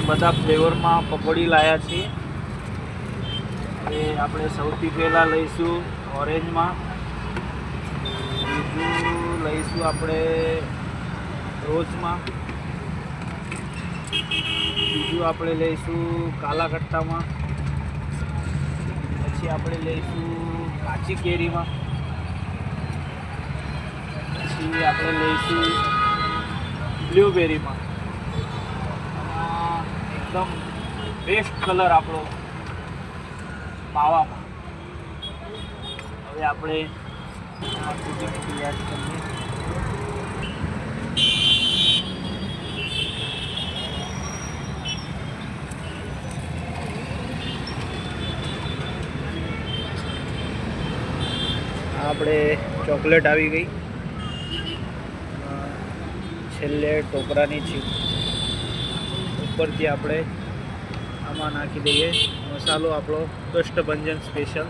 બધા ફ્લેવરમાં પકોડી લાવ્યા છીએ। એ આપણે સૌથી પહેલાં લઈશું ઓરેન્જમાં, બીજું લઈશું આપણે રોઝમાં, બીજું આપણે લઈશું કાલા કટ્ટામાં, પછી આપણે લઈશું કાચી કેરીમાં, પછી આપણે લઈશું બ્લ્યુબેરીમાં। એકદમ બેસ્ટ કલર આપણો માવામાં। હવે આપણે એડ કરીએ। આપણે ચોકલેટ આવી ગઈ, છેલ્લે ટોપરાની ચીપ ઉપરથી આપણે આમાં નાખી દઈએ મસાલો આપણો કષ્ટભંજન સ્પેશિયલ।